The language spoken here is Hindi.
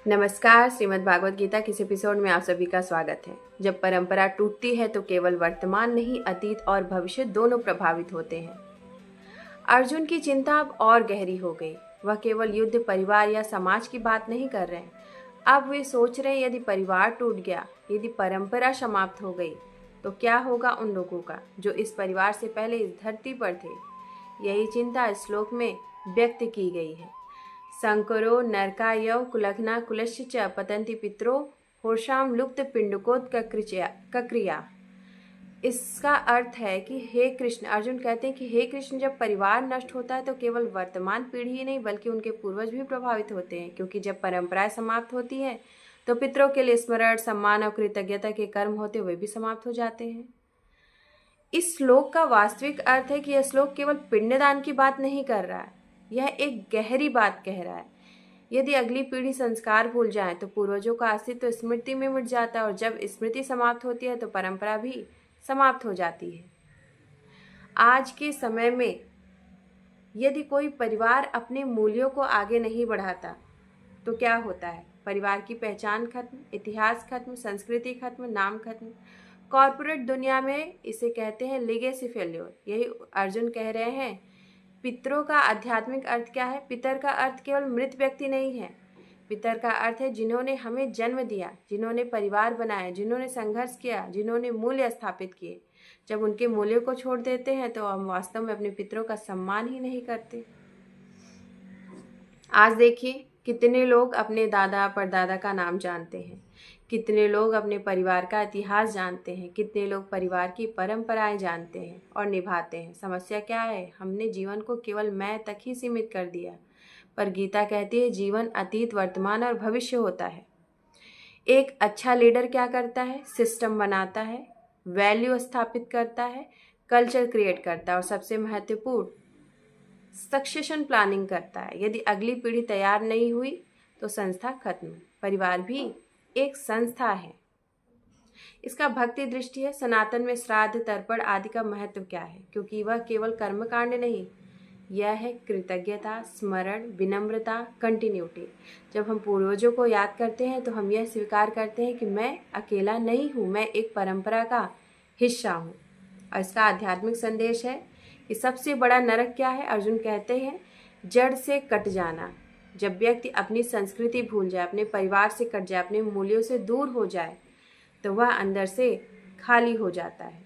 नमस्कार। श्रीमद् भागवत गीता किस एपिसोड में आप सभी का स्वागत है। जब परंपरा टूटती है तो केवल वर्तमान नहीं, अतीत और भविष्य दोनों प्रभावित होते हैं। अर्जुन की चिंता अब और गहरी हो गई। वह केवल युद्ध, परिवार या समाज की बात नहीं कर रहे हैं। अब वे सोच रहे हैं, यदि परिवार टूट गया, यदि परंपरा समाप्त हो गई, तो क्या होगा उन लोगों का जो इस परिवार से पहले इस धरती पर थे। यही चिंता इस श्लोक में व्यक्त की गई है। संकरो नरकायव कुलघ्ना कुलश्च च पतंति पितरो होशाम लुप्त पिंडकोत कक्रिया। इसका अर्थ है कि हे कृष्ण, अर्जुन कहते हैं कि हे कृष्ण, जब परिवार नष्ट होता है तो केवल वर्तमान पीढ़ी ही नहीं बल्कि उनके पूर्वज भी प्रभावित होते हैं, क्योंकि जब परंपराएं समाप्त होती है तो पितरों के लिए स्मरण, सम्मान और कृतज्ञता के कर्म होते हुए भी समाप्त हो जाते हैं। इस श्लोक का वास्तविक अर्थ है कि यह श्लोक केवल पिंडदान की बात नहीं कर रहा है, यह एक गहरी बात कह रहा है। यदि अगली पीढ़ी संस्कार भूल जाए तो पूर्वजों का अस्तित्व स्मृति में मिट जाता है, और जब स्मृति समाप्त होती है तो परंपरा भी समाप्त हो जाती है। आज के समय में यदि कोई परिवार अपने मूल्यों को आगे नहीं बढ़ाता तो क्या होता है? परिवार की पहचान खत्म, इतिहास खत्म, संस्कृति खत्म, नाम खत्म। कॉर्पोरेट दुनिया में इसे कहते हैं लीगेसी फेल्योर। यही अर्जुन कह रहे हैं। पितरों का आध्यात्मिक अर्थ क्या है? पितर का अर्थ केवल मृत व्यक्ति नहीं है। पितर का अर्थ है जिन्होंने हमें जन्म दिया, जिन्होंने परिवार बनाया, जिन्होंने संघर्ष किया, जिन्होंने मूल्य स्थापित किए। जब उनके मूल्यों को छोड़ देते हैं तो हम वास्तव में अपने पितरों का सम्मान ही नहीं करते। आज देखिए, कितने लोग अपने दादा परदादा का नाम जानते हैं, कितने लोग अपने परिवार का इतिहास जानते हैं, कितने लोग परिवार की परंपराएं जानते हैं और निभाते हैं। समस्या क्या है? हमने जीवन को केवल मैं तक ही सीमित कर दिया। पर गीता कहती है जीवन अतीत, वर्तमान और भविष्य होता है। एक अच्छा लीडर क्या करता है? सिस्टम बनाता है, वैल्यू स्थापित करता है, कल्चर क्रिएट करता है और सबसे महत्वपूर्ण सक्सेशन प्लानिंग करता है। यदि अगली पीढ़ी तैयार नहीं हुई तो संस्था खत्म। परिवार भी एक संस्था है। इसका भक्ति दृष्टि है। सनातन में श्राद्ध, तर्पण आदि का महत्व क्या है? क्योंकि वह केवल कर्मकांड नहीं, यह है कृतज्ञता, स्मरण, विनम्रता, कंटिन्यूटी। जब हम पूर्वजों को याद करते हैं तो हम यह स्वीकार करते हैं कि मैं अकेला नहीं हूँ, मैं एक परंपरा का हिस्सा हूँ। और इसका आध्यात्मिक संदेश है कि सबसे बड़ा नरक क्या है? अर्जुन कहते हैं जड़ से कट जाना। जब व्यक्ति अपनी संस्कृति भूल जाए, अपने परिवार से कट जाए, अपने मूल्यों से दूर हो जाए तो वह अंदर से खाली हो जाता है।